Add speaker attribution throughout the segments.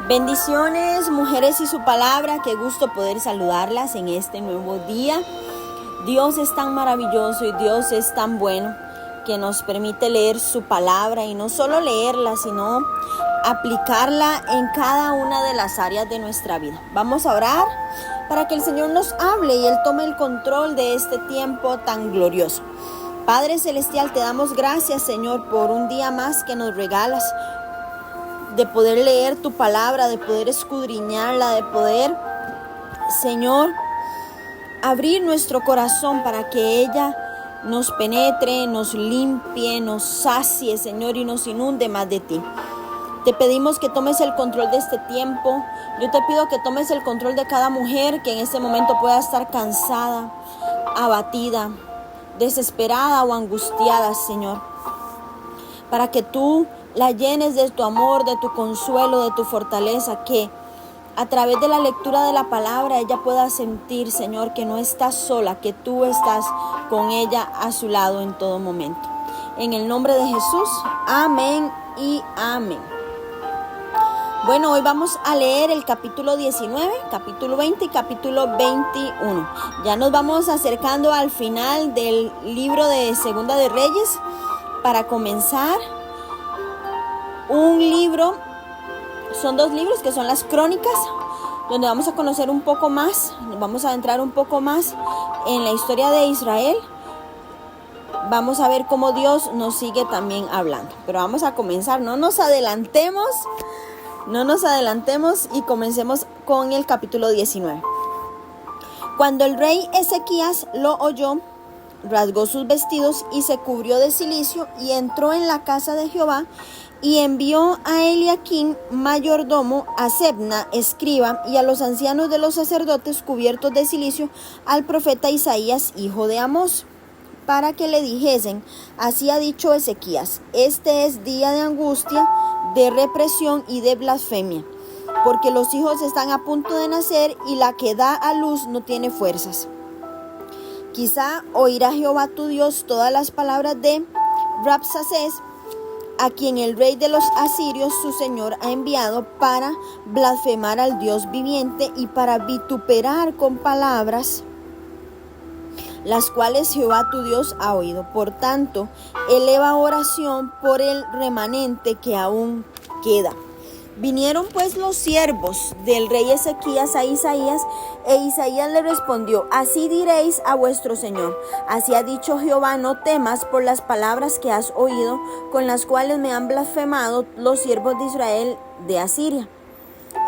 Speaker 1: Bendiciones, mujeres y su palabra, qué gusto poder saludarlas en este nuevo día. Dios es tan maravilloso y Dios es tan bueno que nos permite leer su palabra y no solo leerla, sino aplicarla en cada una de las áreas de nuestra vida. Vamos a orar para que el Señor nos hable y Él tome el control de este tiempo tan glorioso. Padre Celestial, te damos gracias, Señor, por un día más que nos regalas, de poder leer tu palabra, de poder escudriñarla, de poder, Señor, abrir nuestro corazón para que ella nos penetre, nos limpie, nos sacie, Señor, y nos inunde más de ti. Te pedimos que tomes el control de este tiempo. Yo te pido que tomes el control de cada mujer que en este momento pueda estar cansada, abatida, desesperada o angustiada, Señor, para que tú la llenes de tu amor, de tu consuelo, de tu fortaleza, que a través de la lectura de la palabra ella pueda sentir, Señor, que no estás sola, que tú estás con ella a su lado en todo momento. En el nombre de Jesús, amén y amén. Bueno, hoy vamos a leer el capítulo 19, capítulo 20 y capítulo 21. Ya nos vamos acercando al final del libro de Segunda de Reyes para comenzar un libro. Son dos libros que son las Crónicas, donde vamos a conocer un poco más, vamos a entrar un poco más en la historia de Israel. Vamos a ver cómo Dios nos sigue también hablando. Pero vamos a comenzar, no nos adelantemos y comencemos con el capítulo 19. Cuando el rey Ezequías lo oyó, rasgó sus vestidos y se cubrió de cilicio y entró en la casa de Jehová y envió a Eliaquim, mayordomo, a Sebna, escriba, y a los ancianos de los sacerdotes cubiertos de cilicio, al profeta Isaías, hijo de Amós, para que le dijesen: así ha dicho Ezequías, este es día de angustia, de represión y de blasfemia, porque los hijos están a punto de nacer y la que da a luz no tiene fuerzas. Quizá oirá Jehová tu Dios todas las palabras de Rabsacés, a quien el rey de los asirios, su señor, ha enviado para blasfemar al Dios viviente y para vituperar con palabras las cuales Jehová tu Dios ha oído. Por tanto, eleva oración por el remanente que aún queda. Vinieron pues los siervos del rey Ezequías a Isaías, e Isaías le respondió: así diréis a vuestro señor, así ha dicho Jehová, no temas por las palabras que has oído, con las cuales me han blasfemado los siervos de Israel de Asiria.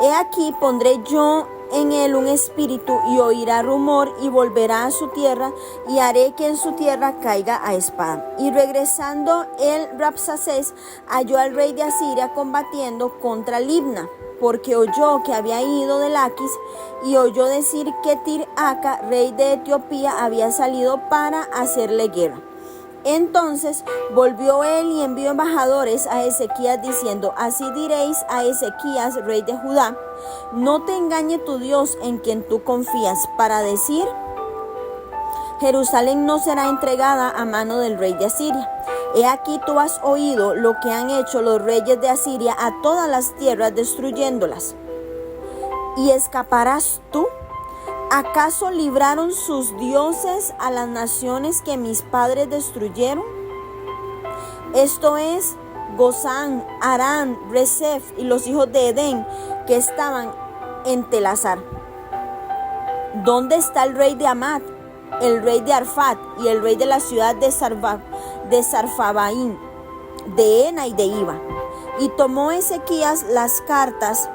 Speaker 1: He aquí pondré yo en él un espíritu, y oirá rumor, y volverá a su tierra, y haré que en su tierra caiga a espada. Y regresando el Rabsacés halló al rey de Asiria combatiendo contra Libna, porque oyó que había ido de Laquis, y oyó decir que Tir-Aca, rey de Etiopía, había salido para hacerle guerra. Entonces volvió él y envió embajadores a Ezequías diciendo: así diréis a Ezequías, rey de Judá, no te engañe tu Dios en quien tú confías, para decir: Jerusalén no será entregada a mano del rey de Asiria. He aquí tú has oído lo que han hecho los reyes de Asiria a todas las tierras, destruyéndolas. ¿Y escaparás tú? ¿Acaso libraron sus dioses a las naciones que mis padres destruyeron? Esto es Gozán, Harán, Resef y los hijos de Edén que estaban en Telasar. ¿Dónde está el rey de Amat, el rey de Arfat y el rey de la ciudad de Sarfavaim, de Ena y de Iba? Y tomó Ezequías las cartas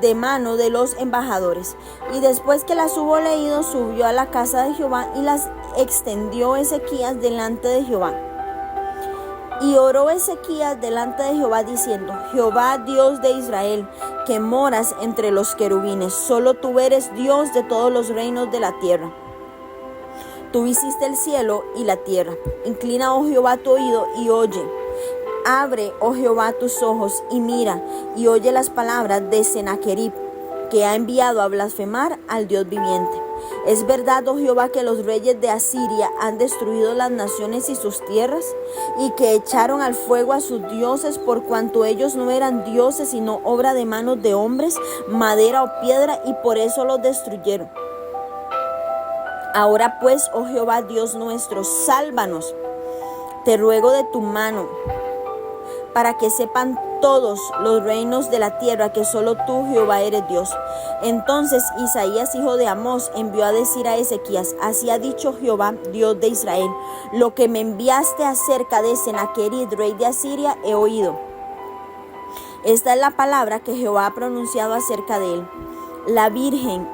Speaker 1: de mano de los embajadores, y después que las hubo leído, subió a la casa de Jehová y las extendió Ezequías delante de Jehová. Y oró Ezequías delante de Jehová diciendo: Jehová, Dios de Israel, que moras entre los querubines, solo tú eres Dios de todos los reinos de la tierra. Tú hiciste el cielo y la tierra. Inclina, oh Jehová, tu oído y oye. Abre, oh Jehová, tus ojos y mira, y oye las palabras de Sennacherib, que ha enviado a blasfemar al Dios viviente. ¿Es verdad, oh Jehová, que los reyes de Asiria han destruido las naciones y sus tierras, y que echaron al fuego a sus dioses, por cuanto ellos no eran dioses, sino obra de manos de hombres, madera o piedra, y por eso los destruyeron? Ahora pues, oh Jehová, Dios nuestro, sálvanos, te ruego de tu mano, para que sepan todos los reinos de la tierra que solo tú, Jehová, eres Dios. Entonces Isaías, hijo de Amós, envió a decir a Ezequías: así ha dicho Jehová, Dios de Israel, lo que me enviaste acerca de Sennacherib, rey de Asiria, he oído. Esta es la palabra que Jehová ha pronunciado acerca de él. La Virgen,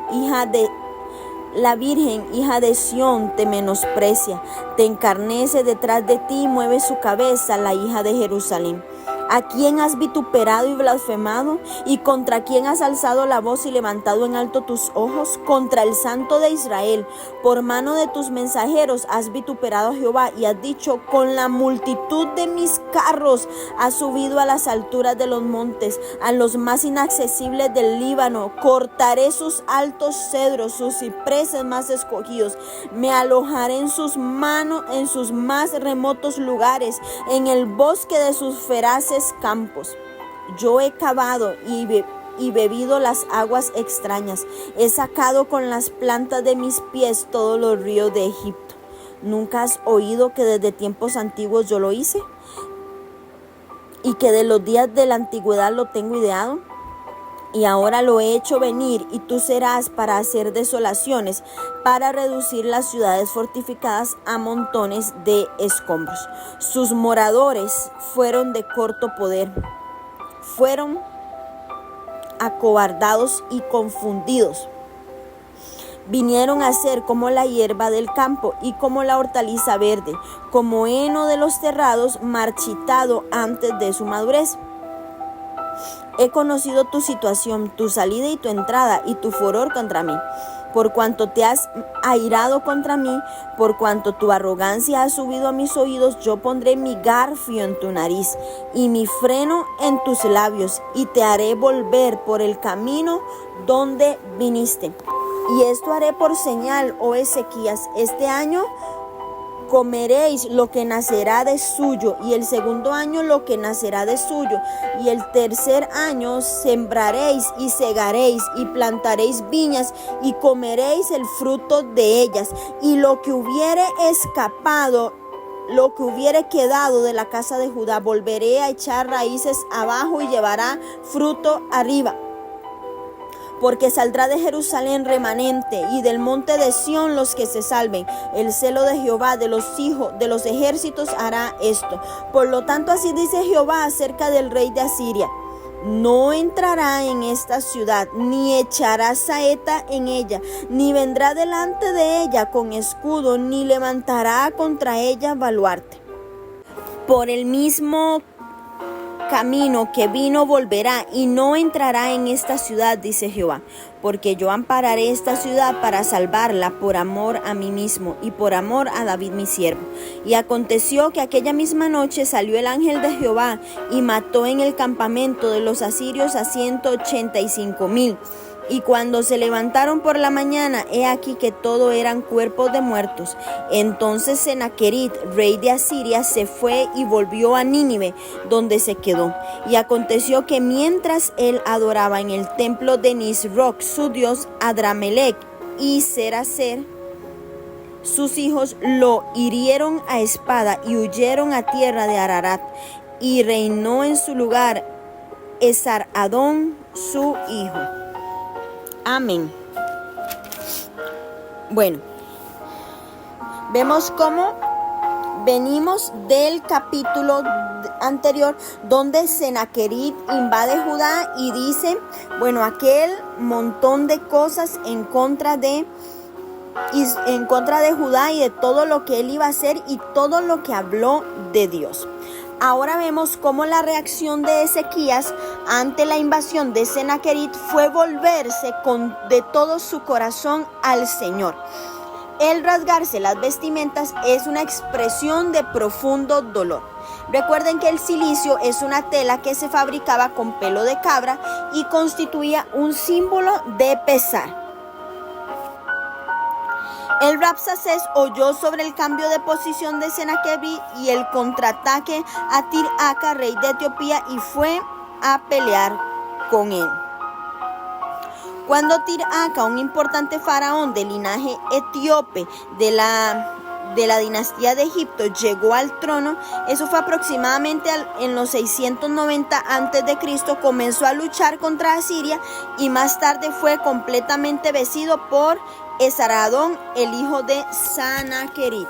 Speaker 1: hija de Sión, te menosprecia, te encarnece detrás de ti y mueve su cabeza, la hija de Jerusalén. ¿A quién has vituperado y blasfemado? ¿Y contra quién has alzado la voz y levantado en alto tus ojos? Contra el Santo de Israel. Por mano de tus mensajeros has vituperado a Jehová y has dicho: con la multitud de mis carros has subido a las alturas de los montes, a los más inaccesibles del Líbano. Cortaré sus altos cedros, sus cipreses más escogidos. Me alojaré en sus más remotos lugares, en el bosque de sus feraces campos. Yo he cavado y bebido las aguas extrañas. He sacado con las plantas de mis pies todos los ríos de Egipto. ¿Nunca has oído que desde tiempos antiguos yo lo hice? ¿Y que de los días de la antigüedad lo tengo ideado? Y ahora lo he hecho venir, y tú serás para hacer desolaciones, para reducir las ciudades fortificadas a montones de escombros. Sus moradores fueron de corto poder, fueron acobardados y confundidos. Vinieron a ser como la hierba del campo y como la hortaliza verde, como heno de los terrados marchitado antes de su madurez. He conocido tu situación, tu salida y tu entrada, y tu furor contra mí. Por cuanto te has airado contra mí, por cuanto tu arrogancia ha subido a mis oídos, yo pondré mi garfio en tu nariz y mi freno en tus labios, y te haré volver por el camino donde viniste. Y esto haré por señal, oh Ezequías: este año comeréis lo que nacerá de suyo, y el segundo año lo que nacerá de suyo, y el tercer año sembraréis y segaréis y plantaréis viñas y comeréis el fruto de ellas, y lo que hubiere escapado, lo que hubiere quedado de la casa de Judá, volveré a echar raíces abajo y llevará fruto arriba. Porque saldrá de Jerusalén remanente, y del monte de Sión los que se salven. El celo de Jehová de los ejércitos hará esto. Por lo tanto, así dice Jehová acerca del rey de Asiria: no entrará en esta ciudad, ni echará saeta en ella, ni vendrá delante de ella con escudo, ni levantará contra ella baluarte. Por el mismo camino que vino volverá, y no entrará en esta ciudad, dice Jehová, porque yo ampararé esta ciudad para salvarla por amor a mí mismo y por amor a David mi siervo. Y aconteció que aquella misma noche salió el ángel de Jehová y mató en el campamento de los asirios a 185,000. Y cuando se levantaron por la mañana, he aquí que todo eran cuerpos de muertos. Entonces Sennacherib, rey de Asiria, se fue y volvió a Nínive, donde se quedó. Y aconteció que mientras él adoraba en el templo de Nisroch, su dios, Adramelech y Seraser, sus hijos lo hirieron a espada y huyeron a tierra de Ararat. Y reinó en su lugar Esar-Adón, su hijo. Amén. Bueno, vemos cómo venimos del capítulo anterior, donde Sennacherib invade Judá y dice, bueno, aquel montón de cosas en contra de Judá y de todo lo que él iba a hacer y todo lo que habló de Dios. Ahora vemos cómo la reacción de Ezequías ante la invasión de Sennacherib fue volverse de todo su corazón al Señor. El rasgarse las vestimentas es una expresión de profundo dolor. Recuerden que el cilicio es una tela que se fabricaba con pelo de cabra y constituía un símbolo de pesar. El Rabsacés oyó sobre el cambio de posición de Sennacherib y el contraataque a Tir-Aka, rey de Etiopía, y fue a pelear con él. Cuando Tir-Aka, un importante faraón del linaje etíope de la dinastía de Egipto, llegó al trono, eso fue aproximadamente en los 690 a.C., comenzó a luchar contra Asiria y más tarde fue completamente vencido por Esarhadón, el hijo de Sennacherib.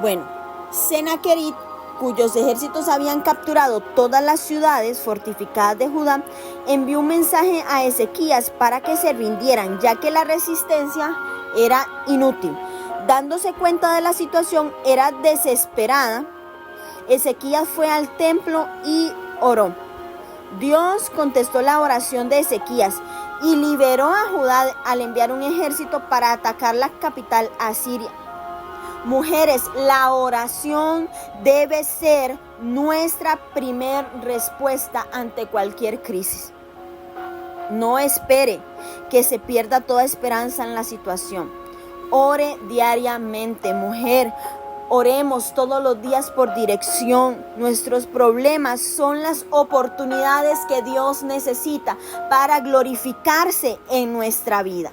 Speaker 1: Bueno, Sennacherib, cuyos ejércitos habían capturado todas las ciudades fortificadas de Judá, envió un mensaje a Ezequías para que se rindieran, ya que la resistencia era inútil. Dándose cuenta de la situación era desesperada, Ezequías fue al templo y oró. Dios contestó la oración de Ezequías y liberó a Judá al enviar un ejército para atacar la capital asiria. Mujeres, la oración debe ser nuestra primer respuesta ante cualquier crisis. No espere que se pierda toda esperanza en la situación. Ore diariamente, mujer. Oremos todos los días por dirección. Nuestros problemas son las oportunidades que Dios necesita para glorificarse en nuestra vida.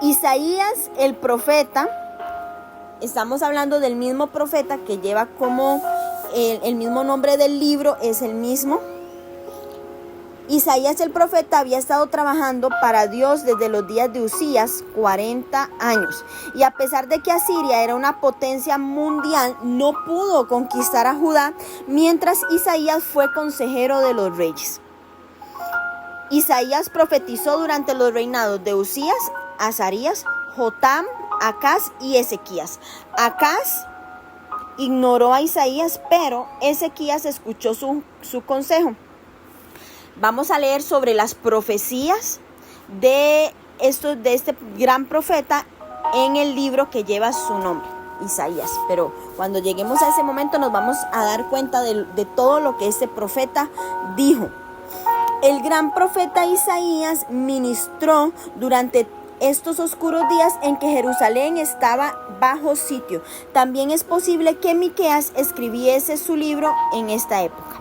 Speaker 1: Isaías, el profeta, estamos hablando del mismo profeta que lleva como el mismo nombre del libro, es el mismo. Isaías el profeta había estado trabajando para Dios desde los días de Usías, 40 años. Y a pesar de que Asiria era una potencia mundial, no pudo conquistar a Judá, mientras Isaías fue consejero de los reyes. Isaías profetizó durante los reinados de Usías, Azarías, Jotam, Acaz y Ezequías. Acaz ignoró a Isaías, pero Ezequías escuchó su consejo. Vamos a leer sobre las profecías de este gran profeta en el libro que lleva su nombre, Isaías. Pero cuando lleguemos a ese momento nos vamos a dar cuenta de todo lo que este profeta dijo. El gran profeta Isaías ministró durante estos oscuros días en que Jerusalén estaba bajo sitio. También es posible que Miqueas escribiese su libro en esta época.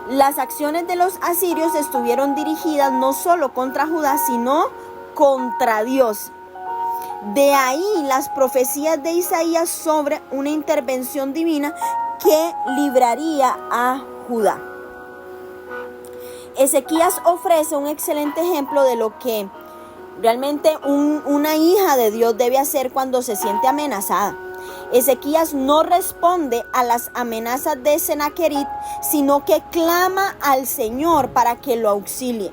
Speaker 1: Las acciones de los asirios estuvieron dirigidas no solo contra Judá, sino contra Dios. De ahí las profecías de Isaías sobre una intervención divina que libraría a Judá. Ezequías ofrece un excelente ejemplo de lo que realmente una hija de Dios debe hacer cuando se siente amenazada. Ezequías no responde a las amenazas de Sennacherib, sino que clama al Señor para que lo auxilie.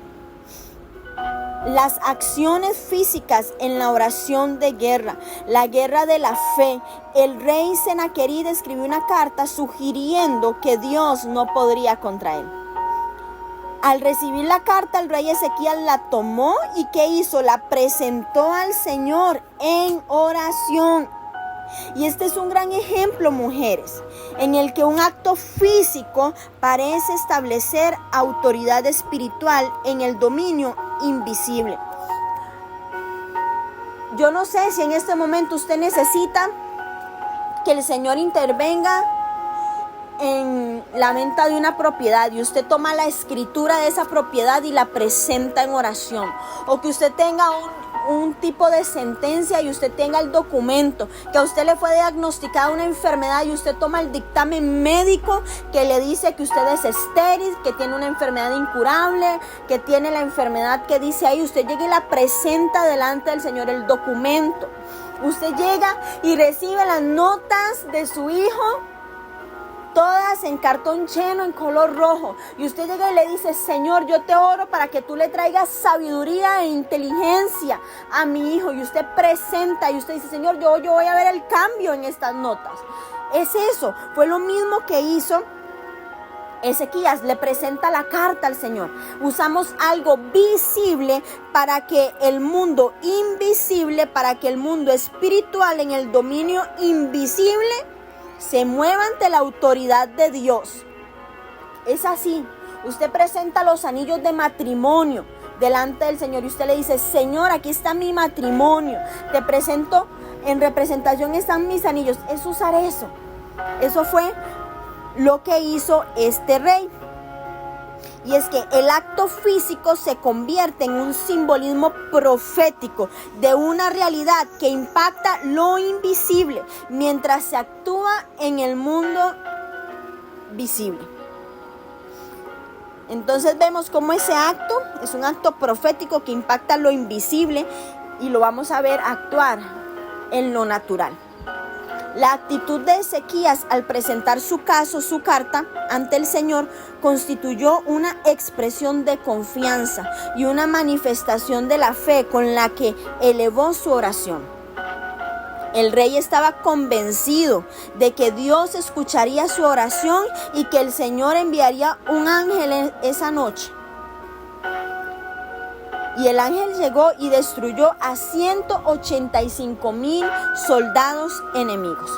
Speaker 1: Las acciones físicas en la oración de guerra, la guerra de la fe. El rey Sennacherib escribió una carta sugiriendo que Dios no podría contra él. Al recibir la carta, el rey Ezequías la tomó y ¿qué hizo? La presentó al Señor en oración. Y este es un gran ejemplo, mujeres, en el que un acto físico parece establecer autoridad espiritual en el dominio invisible. Yo no sé si en este momento usted necesita que el Señor intervenga en la venta de una propiedad y usted toma la escritura de esa propiedad y la presenta en oración, o que usted tenga un tipo de sentencia y usted tenga el documento, que a usted le fue diagnosticada una enfermedad y usted toma el dictamen médico que le dice que usted es estéril, que tiene una enfermedad incurable, que tiene la enfermedad que dice ahí, usted llega y la presenta delante del Señor, el documento. Usted llega y recibe las notas de su hijo, todas en cartón lleno en color rojo, y usted llega y le dice: Señor, yo te oro para que tú le traigas sabiduría e inteligencia a mi hijo, y usted presenta y usted dice: Señor, yo voy a ver el cambio en estas notas. Es eso, fue lo mismo que hizo Ezequías, le presenta la carta al Señor. Usamos algo visible para que el mundo invisible, para que el mundo espiritual en el dominio invisible se mueva ante la autoridad de Dios. Es así. Usted presenta los anillos de matrimonio delante del Señor y usted le dice: Señor, aquí está mi matrimonio, te presento, en representación están mis anillos, es usar eso. Eso fue lo que hizo este rey. Y es que el acto físico se convierte en un simbolismo profético de una realidad que impacta lo invisible mientras se actúa en el mundo visible. Entonces vemos cómo ese acto es un acto profético que impacta lo invisible y lo vamos a ver actuar en lo natural. La actitud de Ezequías al presentar su caso, su carta ante el Señor, constituyó una expresión de confianza y una manifestación de la fe con la que elevó su oración. El rey estaba convencido de que Dios escucharía su oración y que el Señor enviaría un ángel esa noche. Y el ángel llegó y destruyó a 185,000 soldados enemigos.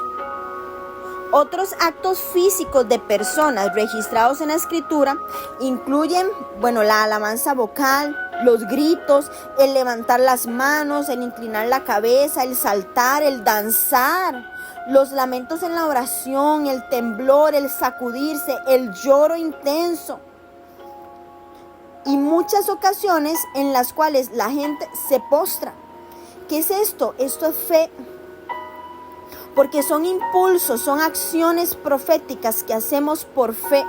Speaker 1: Otros actos físicos de personas registrados en la escritura incluyen, la alabanza vocal, los gritos, el levantar las manos, el inclinar la cabeza, el saltar, el danzar, los lamentos en la oración, el temblor, el sacudirse, el lloro intenso. Y muchas ocasiones en las cuales la gente se postra. ¿Qué es esto? Esto es fe. Porque son impulsos, son acciones proféticas que hacemos por fe,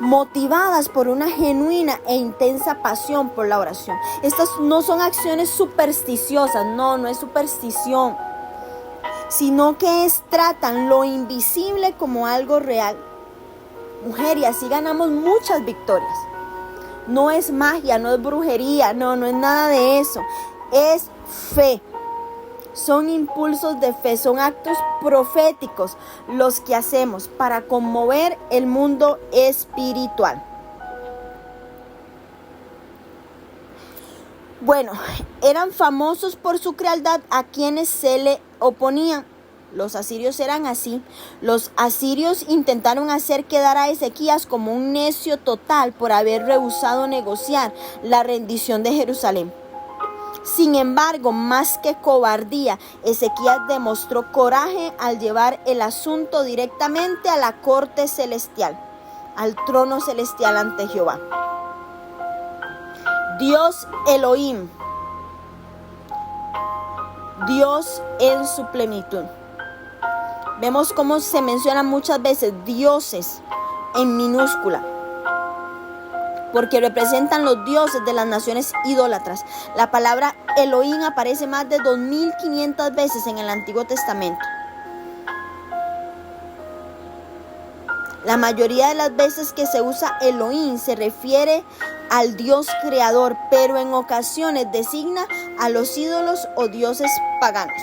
Speaker 1: motivadas por una genuina e intensa pasión por la oración. Estas no son acciones supersticiosas, no es superstición, sino que tratan lo invisible como algo real. Mujer, y así ganamos muchas victorias. No es magia, no es brujería, no es nada de eso. Es fe. Son impulsos de fe, son actos proféticos los que hacemos para conmover el mundo espiritual. Eran famosos por su crueldad a quienes se le oponían. Los asirios eran así. Los asirios intentaron hacer quedar a Ezequías como un necio total por haber rehusado negociar la rendición de Jerusalén. Sin embargo, más que cobardía, Ezequías demostró coraje al llevar el asunto directamente a la corte celestial, al trono celestial ante Jehová. Dios Elohim, Dios en su plenitud. Vemos cómo se menciona muchas veces dioses en minúscula, porque representan los dioses de las naciones idólatras. La palabra Elohim aparece más de 2500 veces en el Antiguo Testamento. La mayoría de las veces que se usa Elohim se refiere al Dios creador, pero en ocasiones designa a los ídolos o dioses paganos.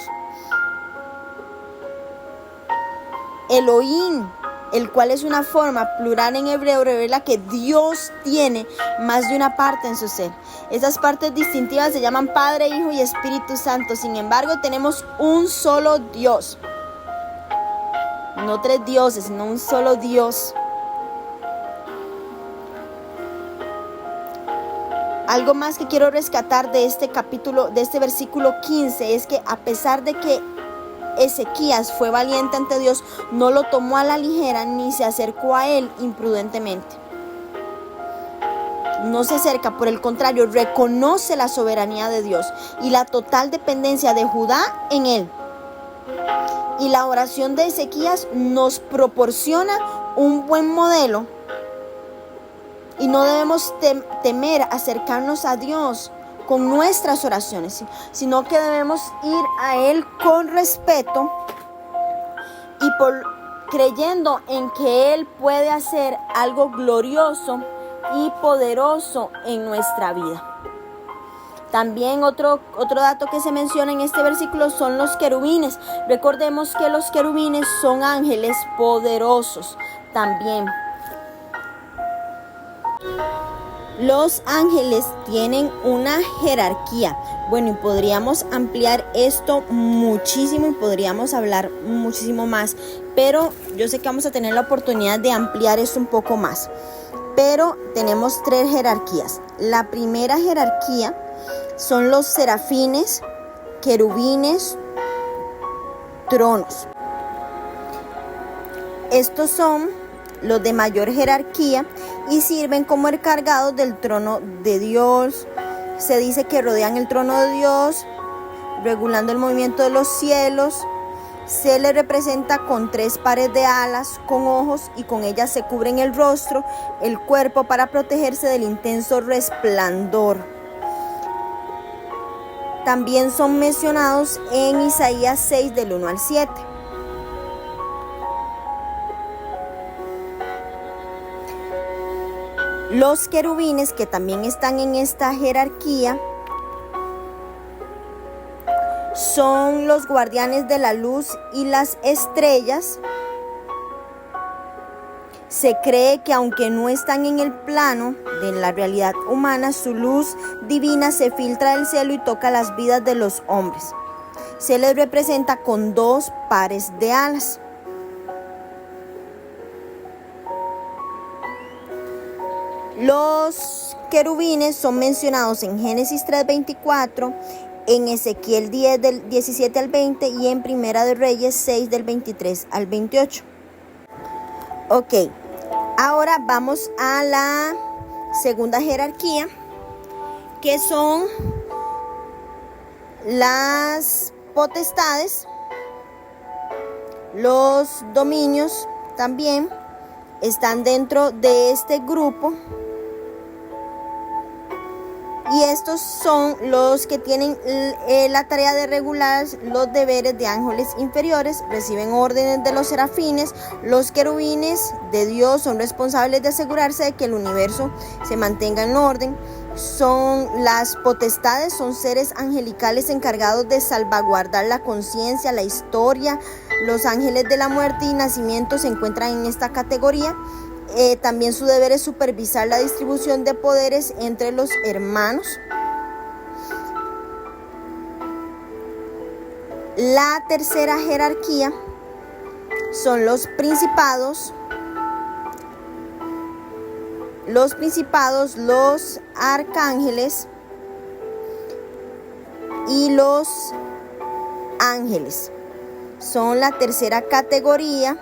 Speaker 1: Elohim, el cual es una forma plural en hebreo, revela que Dios tiene más de una parte en su ser. Esas partes distintivas se llaman Padre, Hijo y Espíritu Santo. Sin embargo, tenemos un solo Dios. No 3 dioses, sino un solo Dios. Algo más que quiero rescatar de este capítulo, de este versículo 15, es que a pesar de que Ezequías fue valiente ante Dios, no lo tomó a la ligera ni se acercó a él imprudentemente. No se acerca, por el contrario, reconoce la soberanía de Dios y la total dependencia de Judá en él. Y la oración de Ezequías nos proporciona un buen modelo y no debemos temer acercarnos a Dios con nuestras oraciones, sino que debemos ir a Él con respeto y creyendo en que Él puede hacer algo glorioso y poderoso en nuestra vida. También otro dato que se menciona en este versículo son los querubines. Recordemos que los querubines son ángeles poderosos también. Los ángeles tienen una jerarquía. Y podríamos ampliar esto muchísimo y podríamos hablar muchísimo más. Pero yo sé que vamos a tener la oportunidad de ampliar esto un poco más. pero tenemos 3 jerarquías. La primera jerarquía son los serafines, querubines, tronos. Estos son los de mayor jerarquía y sirven como encargados del trono de Dios. Se dice que rodean el trono de Dios, regulando el movimiento de los cielos. Se le representa con 3 pares de alas, con ojos, y con ellas se cubren el rostro, el cuerpo, para protegerse del intenso resplandor. También son mencionados en Isaías 6 del 1 al 7. Los querubines, que también están en esta jerarquía, son los guardianes de la luz y las estrellas. Se cree que aunque no están en el plano de la realidad humana, su luz divina se filtra del cielo y toca las vidas de los hombres. Se les representa con 2 pares de alas. Los querubines son mencionados en Génesis 3:24, en Ezequiel 10 del 17 al 20 y en Primera de Reyes 6 del 23 al 28. Ok, ahora vamos a la segunda jerarquía, que son las potestades, los dominios también están dentro de este grupo. Y estos son los que tienen la tarea de regular los deberes de ángeles inferiores, reciben órdenes de los serafines. Los querubines de Dios son responsables de asegurarse de que el universo se mantenga en orden. Son las potestades, son seres angelicales encargados de salvaguardar la conciencia, la historia. Los ángeles de la muerte y nacimiento se encuentran en esta categoría. También su deber es supervisar la distribución de poderes entre los hermanos. La tercera jerarquía son los principados, los arcángeles y los ángeles. Son la tercera categoría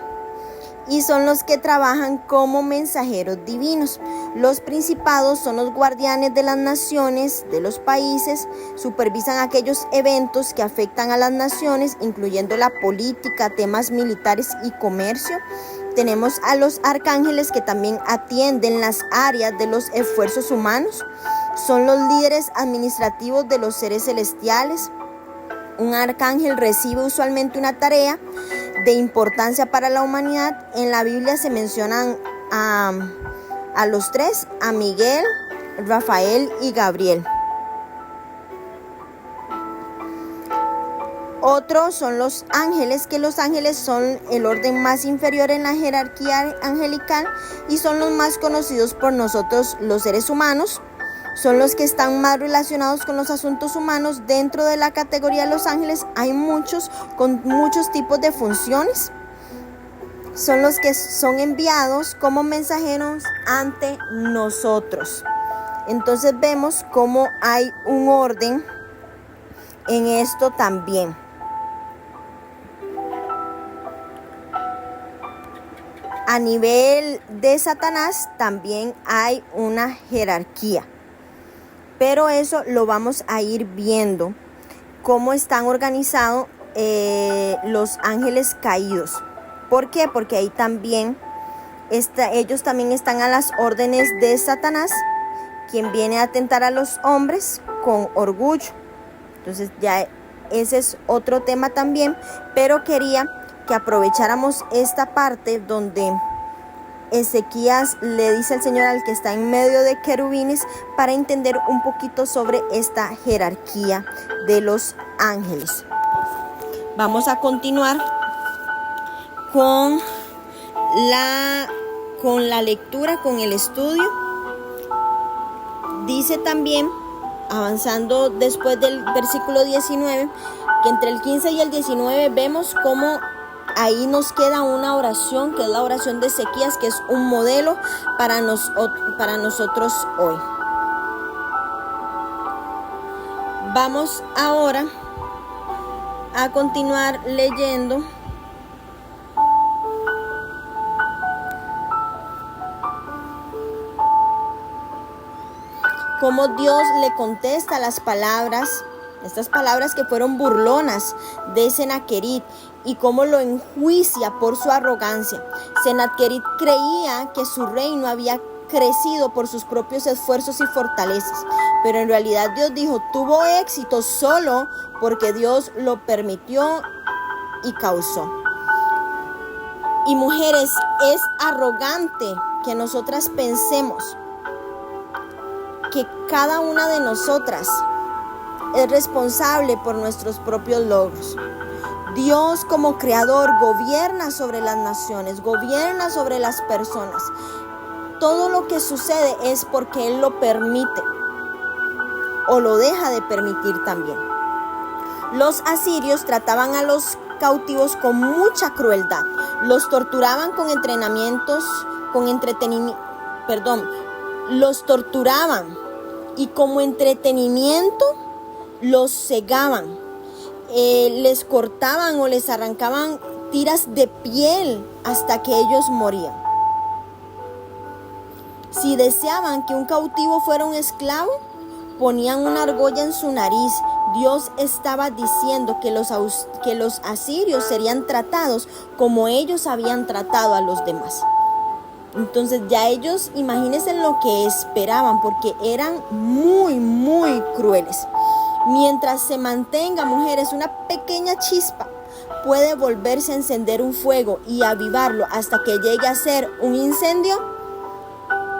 Speaker 1: y son los que trabajan como mensajeros divinos. Los principados son los guardianes de las naciones, de los países, supervisan aquellos eventos que afectan a las naciones, incluyendo la política, temas militares y comercio. Tenemos a los arcángeles, que también atienden las áreas de los esfuerzos humanos. Son los líderes administrativos de los seres celestiales. Un arcángel recibe usualmente una tarea de importancia para la humanidad. En la Biblia se mencionan a los 3, a Miguel, Rafael y Gabriel. Otros son los ángeles, que los ángeles son el orden más inferior en la jerarquía angelical y son los más conocidos por nosotros los seres humanos. Son los que están más relacionados con los asuntos humanos. Dentro de la categoría de los ángeles hay muchos con muchos tipos de funciones. Son los que son enviados como mensajeros ante nosotros. Entonces vemos cómo hay un orden en esto también. A nivel de Satanás también hay una jerarquía. Pero eso lo vamos a ir viendo, cómo están organizados los ángeles caídos. ¿Por qué? Porque ahí también ellos también están a las órdenes de Satanás, quien viene a atentar a los hombres con orgullo. Entonces ya ese es otro tema también, pero quería que aprovecháramos esta parte donde Ezequías le dice al Señor al que está en medio de querubines, para entender un poquito sobre esta jerarquía de los ángeles. Vamos a continuar con la lectura, con el estudio. Dice también, avanzando después del versículo 19, que entre el 15 y el 19 vemos cómo ahí nos queda una oración, que es la oración de Ezequías, que es un modelo para nosotros hoy. Vamos ahora a continuar leyendo cómo Dios le contesta las palabras, estas palabras que fueron burlonas de Sennacherib, y cómo lo enjuicia por su arrogancia. Sennacherib creía que su reino había crecido por sus propios esfuerzos y fortalezas, pero en realidad Dios dijo, tuvo éxito solo porque Dios lo permitió y causó. Y mujeres, es arrogante que nosotras pensemos que cada una de nosotras es responsable por nuestros propios logros. Dios, como creador, gobierna sobre las naciones, gobierna sobre las personas. Todo lo que sucede es porque Él lo permite o lo deja de permitir también. Los asirios trataban a los cautivos con mucha crueldad. Los torturaban con los torturaban y como entretenimiento los cegaban. Les cortaban o les arrancaban tiras de piel hasta que ellos morían. Si deseaban que un cautivo fuera un esclavo, ponían una argolla en su nariz. Dios estaba diciendo que los asirios serían tratados como ellos habían tratado a los demás. Entonces ya ellos, imagínense lo que esperaban, porque eran muy, muy crueles. Mientras se mantenga, mujeres, una pequeña chispa, puede volverse a encender un fuego y avivarlo hasta que llegue a ser un incendio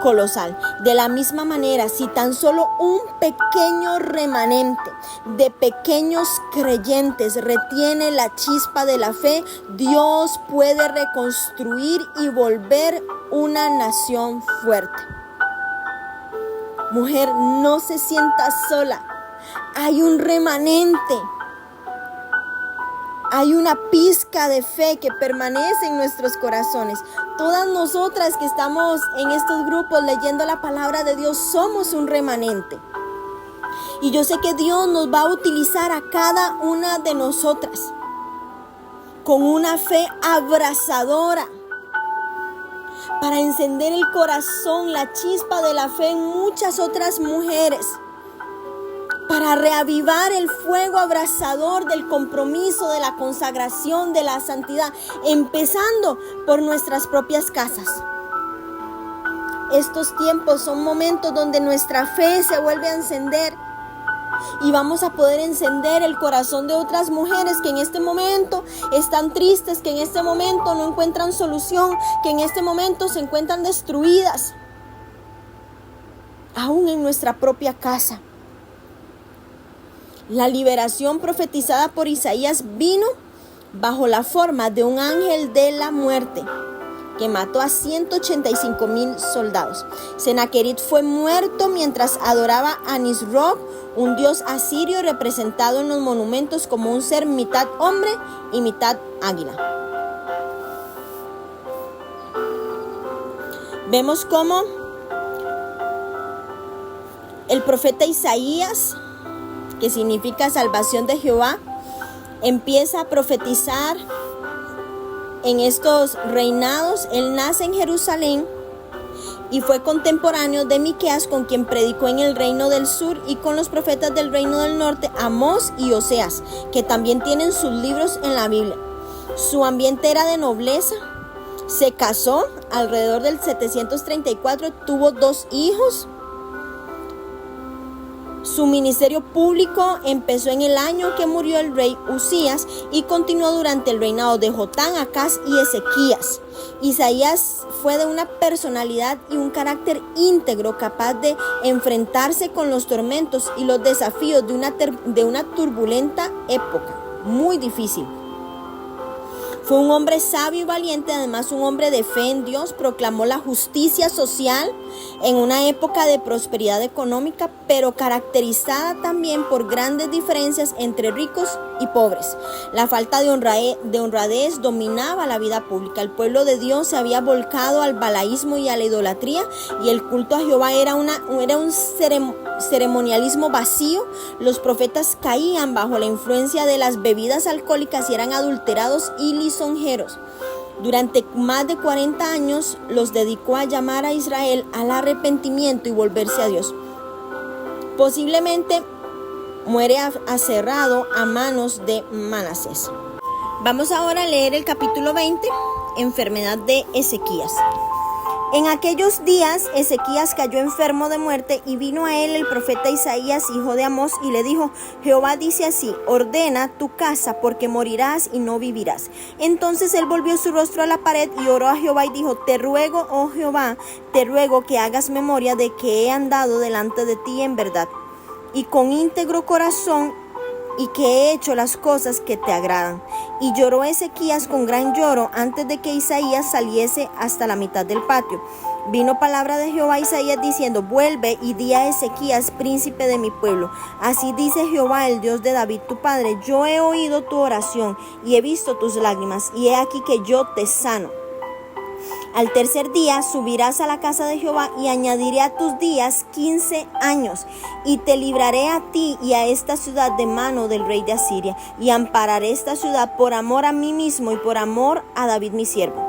Speaker 1: colosal. De la misma manera, si tan solo un pequeño remanente de pequeños creyentes retiene la chispa de la fe, Dios puede reconstruir y volver una nación fuerte. Mujer, no se sienta sola. Hay un remanente. Hay una pizca de fe que permanece en nuestros corazones. Todas nosotras que estamos en estos grupos leyendo la palabra de Dios somos un remanente. Y yo sé que Dios nos va a utilizar a cada una de nosotras con una fe abrasadora para encender el corazón, la chispa de la fe en muchas otras mujeres, para reavivar el fuego abrasador del compromiso, de la consagración, de la santidad, empezando por nuestras propias casas. Estos tiempos son momentos donde nuestra fe se vuelve a encender y vamos a poder encender el corazón de otras mujeres que en este momento están tristes, que en este momento no encuentran solución, que en este momento se encuentran destruidas, aún en nuestra propia casa. La liberación profetizada por Isaías vino bajo la forma de un ángel de la muerte que mató a 185,000 soldados. Sennacherib fue muerto mientras adoraba a Nisroch, un dios asirio representado en los monumentos como un ser mitad hombre y mitad águila. Vemos cómo el profeta Isaías, que significa salvación de Jehová, empieza a profetizar en estos reinados. Él nace en Jerusalén y fue contemporáneo de Miqueas, con quien predicó en el reino del sur, y con los profetas del reino del norte, Amós y Oseas, que también tienen sus libros en la Biblia. Su ambiente era de nobleza. Se casó alrededor del 734, tuvo 2 hijos. Su ministerio público empezó en el año que murió el rey Usías y continuó durante el reinado de Jotán, Acaz y Ezequías. Isaías fue de una personalidad y un carácter íntegro, capaz de enfrentarse con los tormentos y los desafíos de una turbulenta época, muy difícil. Fue un hombre sabio y valiente, además un hombre de fe en Dios. Proclamó la justicia social, en una época de prosperidad económica, pero caracterizada también por grandes diferencias entre ricos y pobres. La falta de honradez dominaba la vida pública. El pueblo de Dios se había volcado al balaísmo y a la idolatría, y el culto a Jehová era un ceremonialismo vacío. Los profetas caían bajo la influencia de las bebidas alcohólicas y eran adulterados y lisonjeros. Durante más de 40 años los dedicó a llamar a Israel al arrepentimiento y volverse a Dios. Posiblemente muere aserrado a manos de Manasés. Vamos ahora a leer el capítulo 20, enfermedad de Ezequías. En aquellos días Ezequías cayó enfermo de muerte, y vino a él el profeta Isaías, hijo de Amós, y le dijo: Jehová dice así: ordena tu casa, porque morirás y no vivirás. Entonces él volvió su rostro a la pared y oró a Jehová y dijo: te ruego, oh Jehová, te ruego que hagas memoria de que he andado delante de ti en verdad y con íntegro corazón, y que he hecho las cosas que te agradan. Y lloró Ezequías con gran lloro antes de que Isaías saliese hasta la mitad del patio. Vino palabra de Jehová a Isaías diciendo: vuelve y di a Ezequías, príncipe de mi pueblo: así dice Jehová, el Dios de David tu padre: yo he oído tu oración y he visto tus lágrimas, y he aquí que yo te sano. Al tercer día subirás a la casa de Jehová, y añadiré a tus días 15 años, y te libraré a ti y a esta ciudad de mano del rey de Asiria, y ampararé esta ciudad por amor a mí mismo y por amor a David mi siervo.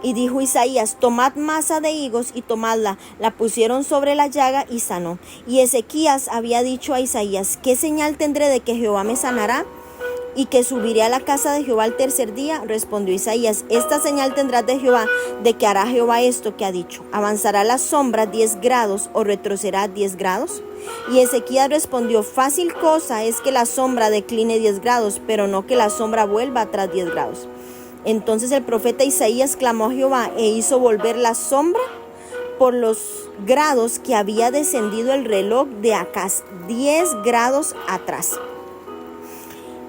Speaker 1: Y dijo Isaías: tomad masa de higos y tomadla. La pusieron sobre la llaga y sanó. Y Ezequías había dicho a Isaías: ¿qué señal tendré de que Jehová me sanará? Y que subiré a la casa de Jehová al tercer día. Respondió Isaías: esta señal tendrás de Jehová, de que hará Jehová esto que ha dicho: ¿avanzará la sombra 10 grados o retrocederá 10 grados? Y Ezequías respondió: fácil cosa es que la sombra decline 10 grados, pero no que la sombra vuelva atrás 10 grados. Entonces el profeta Isaías clamó a Jehová, e hizo volver la sombra por los grados que había descendido el reloj de Acaz, 10 grados atrás.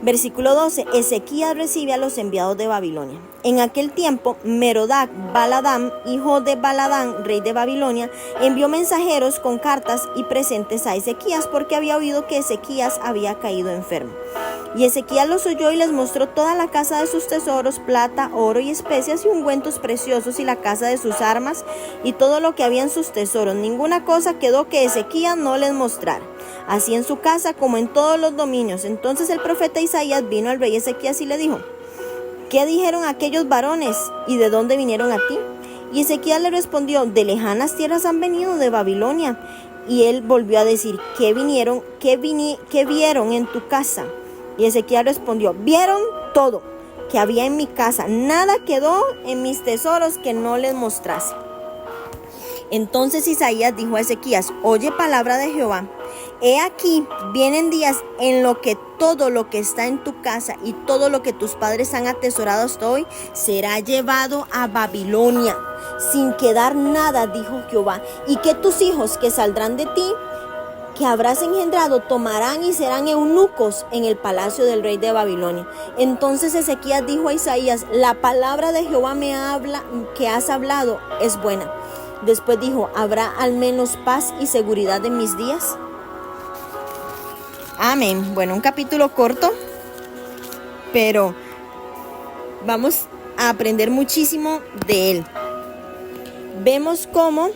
Speaker 1: Versículo 12. Ezequías recibe a los enviados de Babilonia. En aquel tiempo, Merodac Baladán, hijo de Baladán, rey de Babilonia, envió mensajeros con cartas y presentes a Ezequías, porque había oído que Ezequías había caído enfermo. Y Ezequías los oyó y les mostró toda la casa de sus tesoros, plata, oro y especias y ungüentos preciosos, y la casa de sus armas y todo lo que había en sus tesoros. Ninguna cosa quedó que Ezequías no les mostrara, así en su casa como en todos los dominios. Entonces el profeta Isaías vino al rey Ezequías y le dijo: ¿qué dijeron aquellos varones y de dónde vinieron a ti? Y Ezequías le respondió: de lejanas tierras han venido, de Babilonia. Y él volvió a decir: ¿qué vieron en tu casa? Y Ezequías respondió: vieron todo que había en mi casa, nada quedó en mis tesoros que no les mostrase. Entonces Isaías dijo a Ezequías: oye palabra de Jehová. He aquí, vienen días en lo que todo lo que está en tu casa y todo lo que tus padres han atesorado hasta hoy será llevado a Babilonia, sin quedar nada, dijo Jehová, y que tus hijos que saldrán de ti, que habrás engendrado, tomarán y serán eunucos en el palacio del rey de Babilonia. Entonces Ezequías dijo a Isaías: la palabra de Jehová que has hablado es buena. Después dijo: ¿habrá al menos paz y seguridad en mis días? Amén. Bueno, un capítulo corto, pero vamos a aprender muchísimo de él. Vemos cómo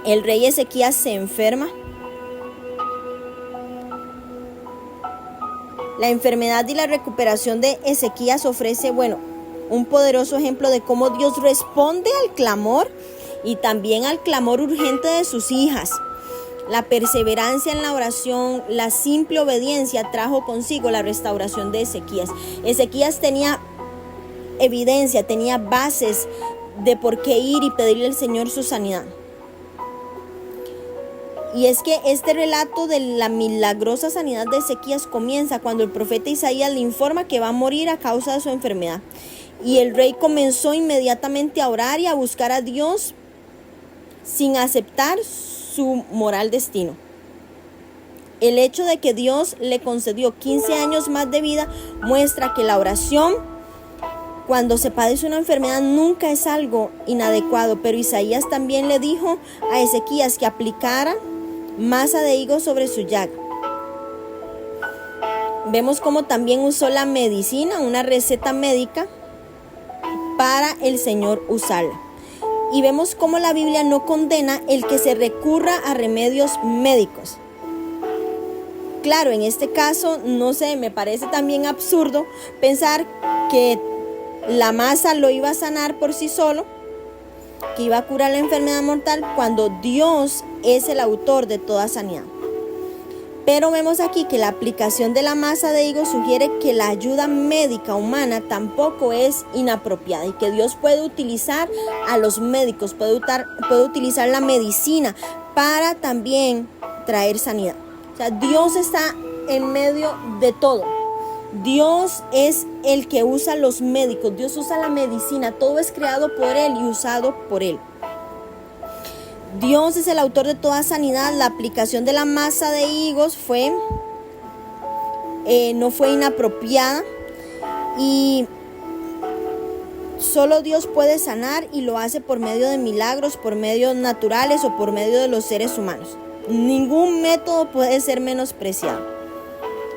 Speaker 1: el rey Ezequías se enferma. La enfermedad y la recuperación de Ezequías ofrece, un poderoso ejemplo de cómo Dios responde al clamor y también al clamor urgente de sus hijas. La perseverancia en la oración, la simple obediencia trajo consigo la restauración de Ezequías. Ezequías tenía evidencia, tenía bases de por qué ir y pedirle al Señor su sanidad. Y es que este relato de la milagrosa sanidad de Ezequías comienza cuando el profeta Isaías le informa que va a morir a causa de su enfermedad. Y el rey comenzó inmediatamente a orar y a buscar a Dios sin aceptar su moral destino. El hecho de que Dios le concedió 15 años más de vida muestra que la oración Cuando se padece una enfermedad nunca es algo inadecuado, pero Isaías también le dijo a Ezequías que aplicara masa de higo sobre su llaga. Vemos cómo también usó la medicina, una receta médica, para el Señor usarla. Y vemos cómo la Biblia no condena el que se recurra a remedios médicos. Claro, en este caso, no sé, me parece también absurdo pensar que la masa lo iba a sanar por sí solo, que iba a curar la enfermedad mortal, cuando Dios es el autor de toda sanidad. Pero vemos aquí que la aplicación de la masa de higo sugiere que la ayuda médica humana tampoco es inapropiada y que Dios puede utilizar a los médicos, puede utilizar la medicina para también traer sanidad. O sea, Dios está en medio de todo. Dios es el que usa los médicos, Dios usa la medicina, todo es creado por Él y usado por Él. Dios es el autor de toda sanidad. La aplicación de la masa de higos no fue inapropiada y solo Dios puede sanar y lo hace por medio de milagros, por medios naturales o por medio de los seres humanos. Ningún método puede ser menospreciado.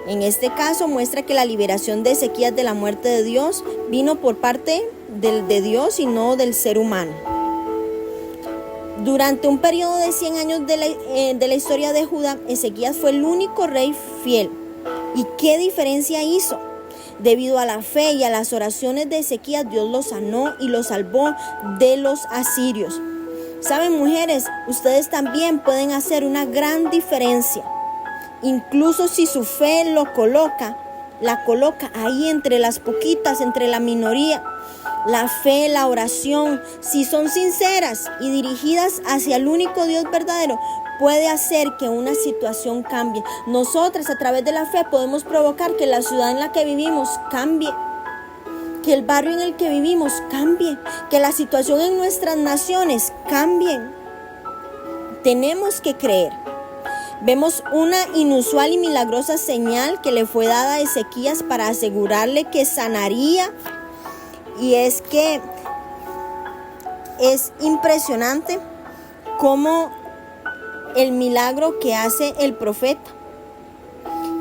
Speaker 1: En este caso muestra que la liberación de Ezequías de la muerte de Dios vino por parte de Dios y no del ser humano. Durante un periodo de 100 años de la historia de Judá, Ezequías fue el único rey fiel. ¿Y qué diferencia hizo? Debido a la fe y a las oraciones de Ezequías, Dios lo sanó y lo salvó de los asirios. ¿Saben, mujeres? Ustedes también pueden hacer una gran diferencia. Incluso si su fe la coloca ahí entre las poquitas, entre la minoría. La fe, la oración, si son sinceras y dirigidas hacia el único Dios verdadero, puede hacer que una situación cambie. Nosotras a través de la fe podemos provocar que la ciudad en la que vivimos cambie, que el barrio en el que vivimos cambie, que la situación en nuestras naciones cambie. Tenemos que creer. Vemos una inusual y milagrosa señal que le fue dada a Ezequías para asegurarle que sanaría. Y es que es impresionante cómo el milagro que hace el profeta.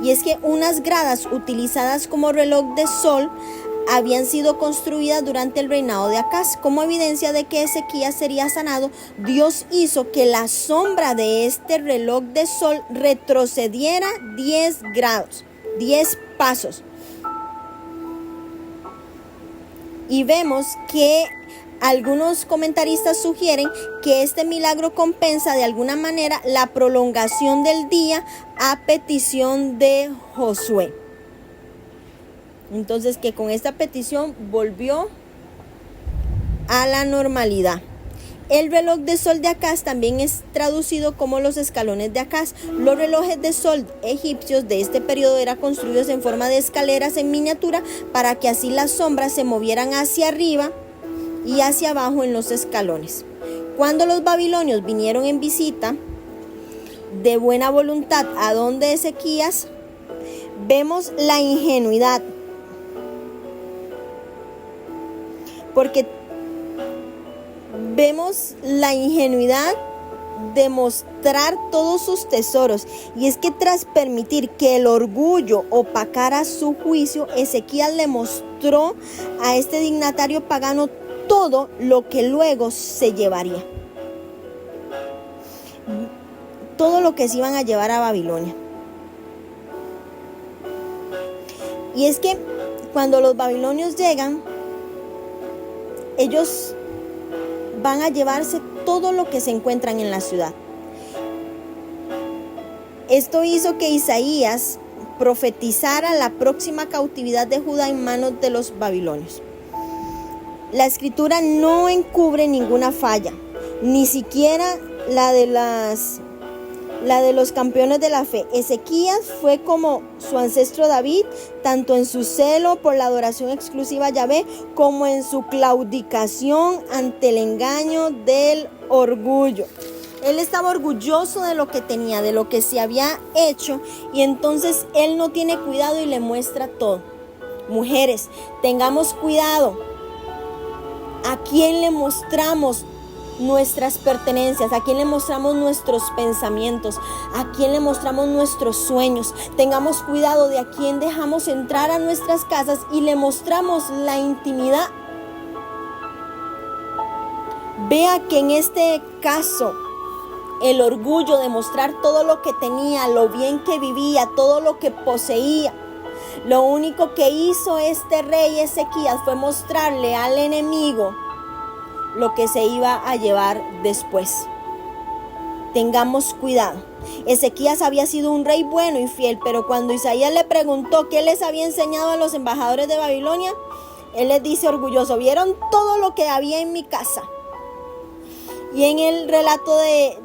Speaker 1: Y es que unas gradas utilizadas como reloj de sol habían sido construidas durante el reinado de Acaz. Como evidencia de que Ezequías sería sanado, Dios hizo que la sombra de este reloj de sol retrocediera 10 grados, 10 pasos. Y vemos que algunos comentaristas sugieren que este milagro compensa de alguna manera la prolongación del día a petición de Josué. Entonces, que con esta petición volvió a la normalidad. El reloj de sol de Acaz también es traducido como los escalones de Acaz. Los relojes de sol egipcios de este periodo eran construidos en forma de escaleras en miniatura para que así las sombras se movieran hacia arriba y hacia abajo en los escalones. Cuando los babilonios vinieron en visita de buena voluntad a donde Ezequías, vemos la ingenuidad, porque vemos la ingenuidad de mostrar todos sus tesoros. Y es que tras permitir que el orgullo opacara su juicio, Ezequías le mostró a este dignatario pagano todo lo que luego se llevaría. Todo lo que se iban a llevar a Babilonia. Y es que cuando los babilonios llegan, ellos van a llevarse todo lo que se encuentran en la ciudad. Esto hizo que Isaías profetizara la próxima cautividad de Judá en manos de los babilonios. La escritura no encubre ninguna falla, ni siquiera la de los campeones de la fe. Ezequías fue como su ancestro David, tanto en su celo por la adoración exclusiva a Yahvé, como en su claudicación ante el engaño del orgullo. Él estaba orgulloso de lo que tenía, de lo que se había hecho, y entonces él no tiene cuidado y le muestra todo. Mujeres, tengamos cuidado. ¿A quién le mostramos nuestras pertenencias? ¿A quién le mostramos nuestros pensamientos? ¿A quién le mostramos nuestros sueños? Tengamos cuidado de a quién dejamos entrar a nuestras casas y le mostramos la intimidad. Vea que en este caso, el orgullo de mostrar todo lo que tenía, lo bien que vivía, todo lo que poseía, lo único que hizo este rey Ezequías fue mostrarle al enemigo lo que se iba a llevar después. Tengamos cuidado. Ezequías había sido un rey bueno y fiel, pero cuando Isaías le preguntó qué les había enseñado a los embajadores de Babilonia, él les dice orgulloso: vieron todo lo que había en mi casa. Y en el relato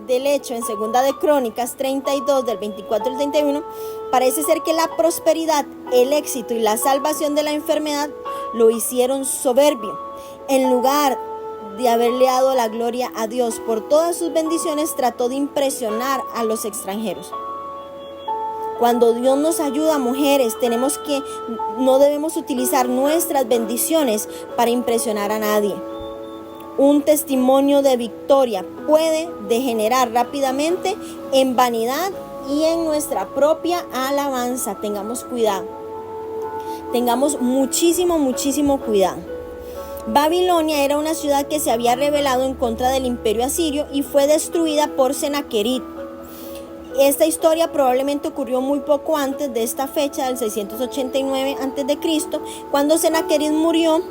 Speaker 1: del hecho, en Segunda de Crónicas 32, del 24 al 31, parece ser que la prosperidad, el éxito y la salvación de la enfermedad lo hicieron soberbio. En lugar de haberle dado la gloria a Dios por todas sus bendiciones, trató de impresionar a los extranjeros. Cuando Dios nos ayuda, mujeres, no debemos utilizar nuestras bendiciones para impresionar a nadie. Un testimonio de victoria puede degenerar rápidamente en vanidad y en nuestra propia alabanza. Tengamos cuidado. Tengamos muchísimo cuidado. Babilonia era una ciudad que se había rebelado en contra del imperio asirio y fue destruida por Senaquerib. Esta historia probablemente ocurrió muy poco antes de esta fecha, del 689 a.C., cuando Senaquerib murió.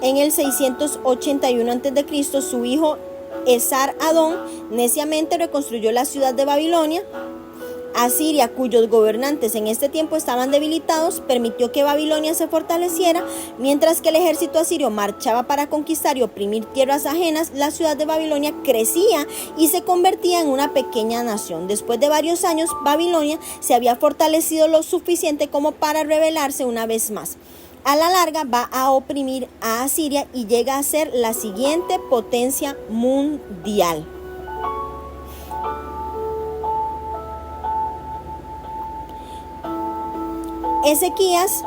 Speaker 1: En el 681 a.C., su hijo Esar-Adón neciamente reconstruyó la ciudad de Babilonia. Asiria, cuyos gobernantes en este tiempo estaban debilitados, permitió que Babilonia se fortaleciera. Mientras que el ejército asirio marchaba para conquistar y oprimir tierras ajenas, la ciudad de Babilonia crecía y se convertía en una pequeña nación. Después de varios años, Babilonia se había fortalecido lo suficiente como para rebelarse una vez más. A la larga va a oprimir a Asiria y llega a ser la siguiente potencia mundial. Ezequías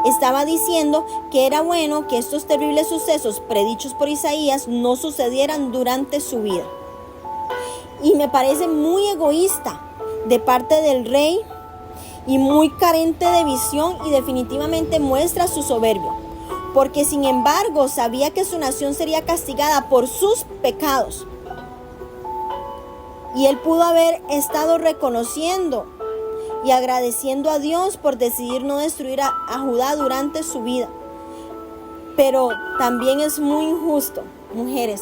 Speaker 1: estaba diciendo que era bueno que estos terribles sucesos predichos por Isaías no sucedieran durante su vida. Y me parece muy egoísta de parte del rey y muy carente de visión, y definitivamente muestra su soberbia, porque sin embargo sabía que su nación sería castigada por sus pecados, y él pudo haber estado reconociendo y agradeciendo a Dios por decidir no destruir a Judá durante su vida. Pero también es muy injusto, mujeres,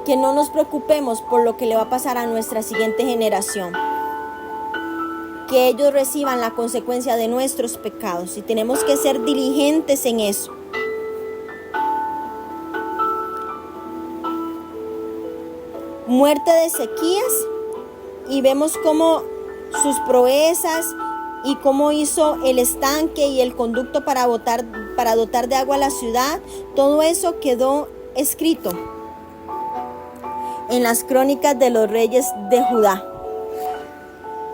Speaker 1: que no nos preocupemos por lo que le va a pasar a nuestra siguiente generación, que ellos reciban la consecuencia de nuestros pecados, y tenemos que ser diligentes en eso. Muerte de Ezequías, y vemos cómo sus proezas y cómo hizo el estanque y el conducto para dotar de agua a la ciudad. Todo eso quedó escrito en las crónicas de los reyes de Judá.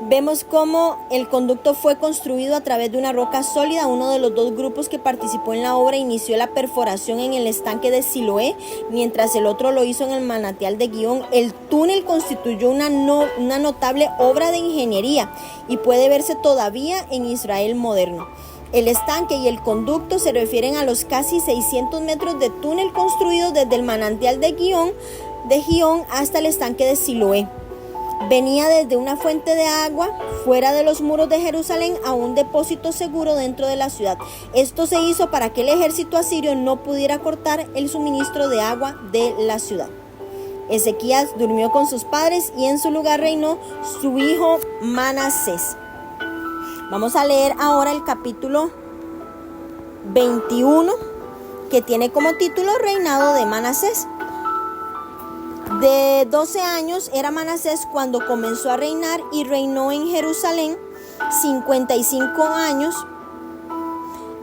Speaker 1: Vemos cómo el conducto fue construido a través de una roca sólida. Uno de los dos grupos que participó en la obra inició la perforación en el estanque de Siloé, mientras el otro lo hizo en el manantial de Gihón. El túnel constituyó una notable obra de ingeniería y puede verse todavía en Israel moderno. El estanque y el conducto se refieren a los casi 600 metros de túnel construidos desde el manantial de Gihón hasta el estanque de Siloé. Venía desde una fuente de agua fuera de los muros de Jerusalén a un depósito seguro dentro de la ciudad. Esto se hizo para que el ejército asirio no pudiera cortar el suministro de agua de la ciudad. Ezequías durmió con sus padres y en su lugar reinó su hijo Manasés. Vamos a leer ahora el capítulo 21, que tiene como título Reinado de Manasés. De 12 años era Manasés cuando comenzó a reinar, y reinó en Jerusalén 55 años.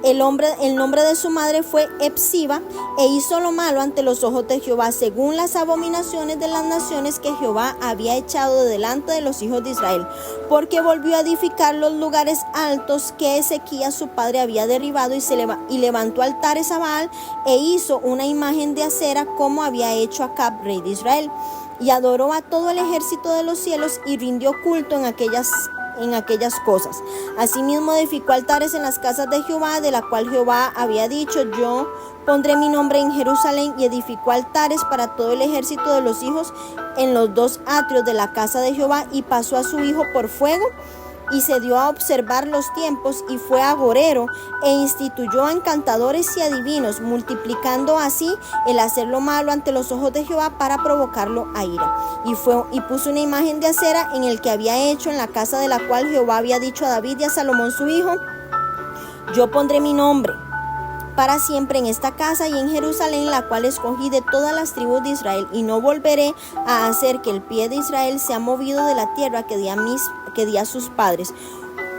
Speaker 1: El nombre de su madre fue Epsiba, e hizo lo malo ante los ojos de Jehová, según las abominaciones de las naciones que Jehová había echado de delante de los hijos de Israel, porque volvió a edificar los lugares altos que Ezequías su padre había derribado, y levantó altares a Baal, e hizo una imagen de acera, como había hecho Acab, rey de Israel, y adoró a todo el ejército de los cielos, y rindió culto en aquellas cosas. Asimismo edificó altares en las casas de Jehová, de la cual Jehová había dicho: yo pondré mi nombre en Jerusalén, y edificó altares para todo el ejército de los hijos en los dos atrios de la casa de Jehová, y pasó a su hijo por fuego, y se dio a observar los tiempos, y fue agorero, e instituyó a encantadores y adivinos, multiplicando así el hacer lo malo ante los ojos de Jehová para provocarlo a ira. Y puso una imagen de acera en el que había hecho en la casa de la cual Jehová había dicho a David y a Salomón su hijo: yo pondré mi nombre para siempre en esta casa y en Jerusalén, la cual escogí de todas las tribus de Israel, y no volveré a hacer que el pie de Israel sea movido de la tierra que di a sus padres,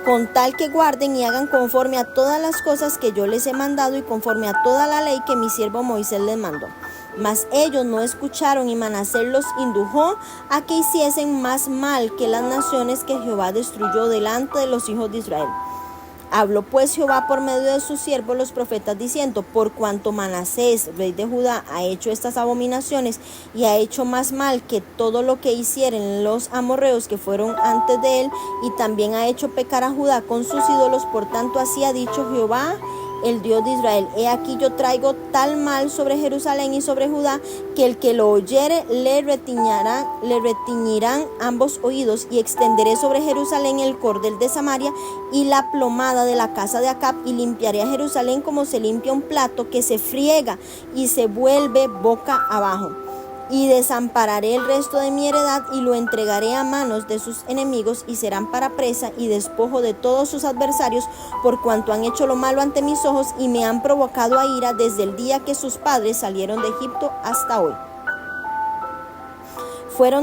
Speaker 1: con tal que guarden y hagan conforme a todas las cosas que yo les he mandado, y conforme a toda la ley que mi siervo Moisés les mandó. Mas ellos no escucharon, y Manasés los indujo a que hiciesen más mal que las naciones que Jehová destruyó delante de los hijos de Israel. Habló pues Jehová por medio de sus siervos los profetas, diciendo: por cuanto Manasés, rey de Judá, ha hecho estas abominaciones, y ha hecho más mal que todo lo que hicieren los amorreos que fueron antes de él, y también ha hecho pecar a Judá con sus ídolos, por tanto así ha dicho Jehová, el Dios de Israel: he aquí yo traigo tal mal sobre Jerusalén y sobre Judá, que el que lo oyere le retiñirán ambos oídos, y extenderé sobre Jerusalén el cordel de Samaria y la plomada de la casa de Acab, y limpiaré a Jerusalén como se limpia un plato que se friega y se vuelve boca abajo. Y desampararé el resto de mi heredad, y lo entregaré a manos de sus enemigos, y serán para presa y despojo de todos sus adversarios, por cuanto han hecho lo malo ante mis ojos, y me han provocado a ira desde el día que sus padres salieron de Egipto hasta hoy. Fuera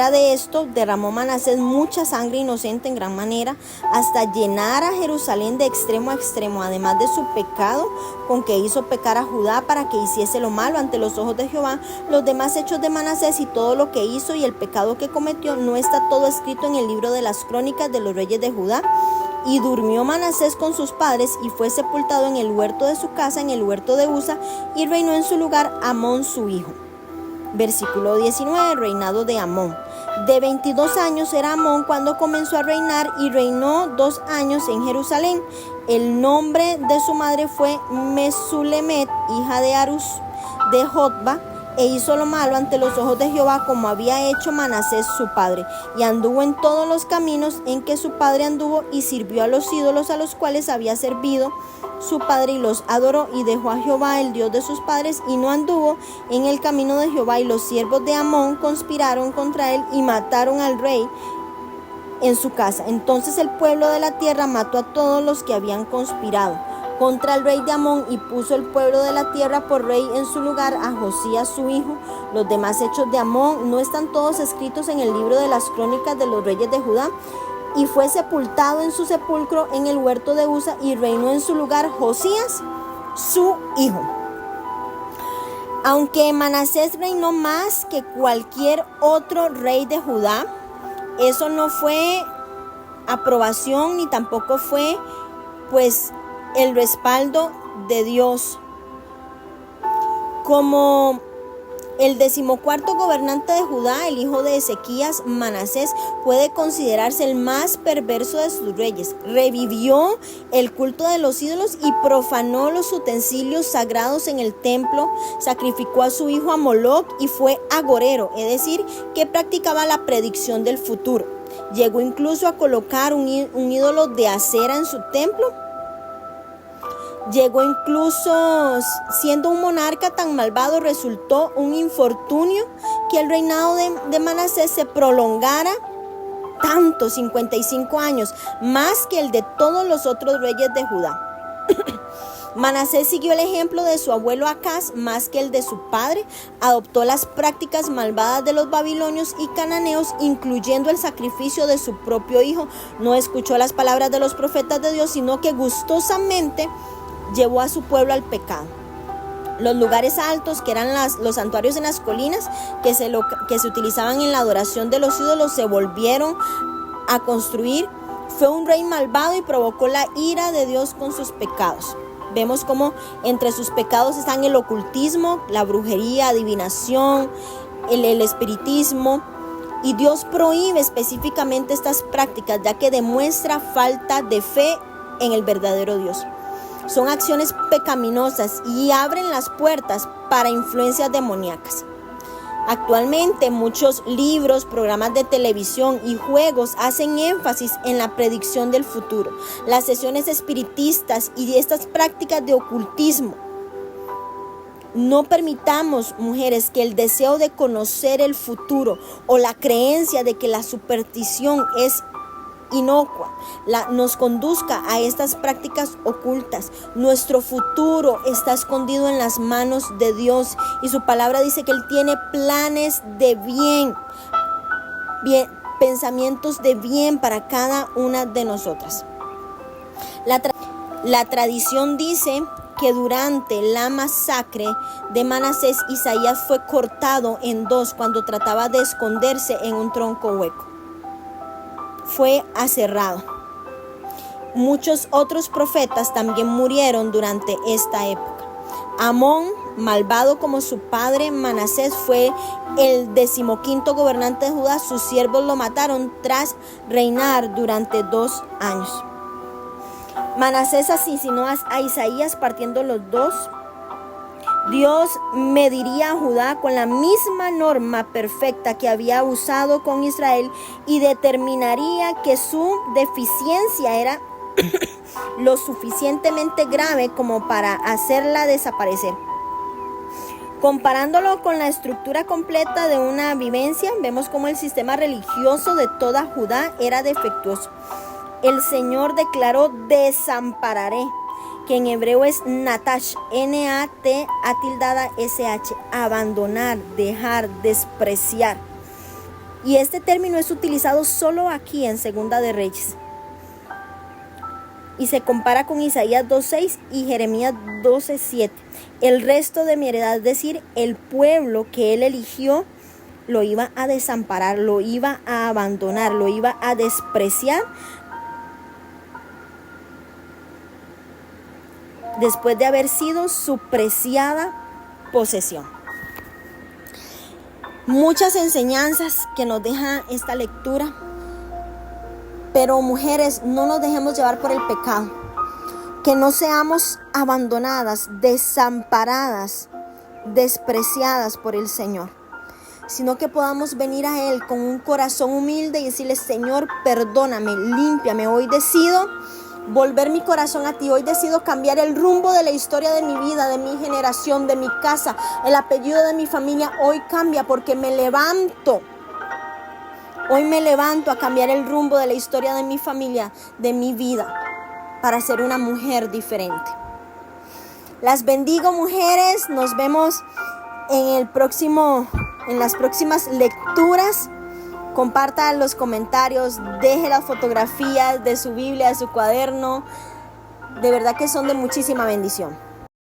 Speaker 1: de esto, derramó Manasés mucha sangre inocente en gran manera, hasta llenar a Jerusalén de extremo a extremo, además de su pecado con que hizo pecar a Judá para que hiciese lo malo ante los ojos de Jehová. Los demás hechos de Manasés y todo lo que hizo y el pecado que cometió, ¿no está todo escrito en el libro de las crónicas de los reyes de Judá? Y durmió Manasés con sus padres, y fue sepultado en el huerto de su casa, en el huerto de Uza, y reinó en su lugar Amón su hijo. Versículo 19, reinado de Amón. De 22 años era Amón cuando comenzó a reinar, y reinó 2 años en Jerusalén. El nombre de su madre fue Mesulemet, hija de Arús de Jotba, e hizo lo malo ante los ojos de Jehová, como había hecho Manasés su padre, y anduvo en todos los caminos en que su padre anduvo, y sirvió a los ídolos a los cuales había servido su padre, y los adoró, y dejó a Jehová el Dios de sus padres, y no anduvo en el camino de Jehová. Y los siervos de Amón conspiraron contra él, y mataron al rey en su casa. Entonces el pueblo de la tierra mató a todos los que habían conspirado contra el rey de Amón, y puso el pueblo de la tierra por rey en su lugar a Josías su hijo. Los demás hechos de Amón, ¿no están todos escritos en el libro de las crónicas de los reyes de Judá? Y fue sepultado en su sepulcro en el huerto de Uza, y reinó en su lugar Josías su hijo. Aunque Manasés reinó más que cualquier otro rey de Judá, eso no fue aprobación, ni tampoco fue pues el respaldo de Dios. Como el 14º gobernante de Judá, el hijo de Ezequías, Manasés puede considerarse el más perverso de sus reyes. Revivió el culto de los ídolos y profanó los utensilios sagrados en el templo. Sacrificó a su hijo a Moloc y fue agorero, es decir, que practicaba la predicción del futuro. Llegó incluso a colocar un ídolo de acera en su templo. Llegó incluso, siendo un monarca tan malvado, resultó un infortunio que el reinado de Manasés se prolongara tanto, 55 años, más que el de todos los otros reyes de Judá. Manasés siguió el ejemplo de su abuelo Acaz más que el de su padre, adoptó las prácticas malvadas de los babilonios y cananeos, incluyendo el sacrificio de su propio hijo. No escuchó las palabras de los profetas de Dios, sino que gustosamente llevó a su pueblo al pecado. Los lugares altos, que eran los santuarios en las colinas, que se utilizaban en la adoración de los ídolos, se volvieron a construir. Fue un rey malvado y provocó la ira de Dios con sus pecados. Vemos cómo entre sus pecados están el ocultismo, la brujería, adivinación, el espiritismo. Y Dios prohíbe específicamente estas prácticas, ya que demuestra falta de fe en el verdadero Dios. Son acciones pecaminosas y abren las puertas para influencias demoníacas. Actualmente muchos libros, programas de televisión y juegos hacen énfasis en la predicción del futuro, las sesiones espiritistas y estas prácticas de ocultismo. No permitamos, mujeres, que el deseo de conocer el futuro o la creencia de que la superstición es inocua nos conduzca a estas prácticas ocultas. Nuestro futuro está escondido en las manos de Dios y su palabra dice que Él tiene planes de bien, pensamientos de bien para cada una de nosotras. La tradición dice que durante la masacre de Manasés, Isaías fue cortado en dos cuando trataba de esconderse en un tronco hueco. Fue aserrado. Muchos otros profetas también murieron durante esta época. Amón, malvado como su padre Manasés, fue el 15º gobernante de Judá. Sus siervos lo mataron tras reinar durante 2 años. Manasés asesinó a Isaías partiendo los dos. Dios mediría a Judá con la misma norma perfecta que había usado con Israel y determinaría que su deficiencia era lo suficientemente grave como para hacerla desaparecer. Comparándolo con la estructura completa de una vivencia, vemos cómo el sistema religioso de toda Judá era defectuoso. El Señor declaró: desampararé, que en hebreo es natash, N-A-T-A-S-H, abandonar, dejar, despreciar. Y este término es utilizado solo aquí en Segunda de Reyes. Y se compara con Isaías 2.6 y Jeremías 12.7. El resto de mi heredad, es decir, el pueblo que Él eligió, lo iba a desamparar, lo iba a abandonar, lo iba a despreciar, después de haber sido su preciada posesión. Muchas enseñanzas que nos deja esta lectura, pero mujeres, no nos dejemos llevar por el pecado, que no seamos abandonadas, desamparadas, despreciadas por el Señor, sino que podamos venir a Él con un corazón humilde y decirle: Señor, perdóname, límpiame, hoy decido volver mi corazón a ti. Hoy decido cambiar el rumbo de la historia de mi vida, de mi generación, de mi casa, el apellido de mi familia. Hoy cambia, porque me levanto. Hoy me levanto a cambiar el rumbo de la historia de mi familia, de mi vida, para ser una mujer diferente. Las bendigo, mujeres. Nos vemos en las próximas lecturas. Comparta los comentarios, deje las fotografías de su Biblia, de su cuaderno. De verdad que son de muchísima bendición.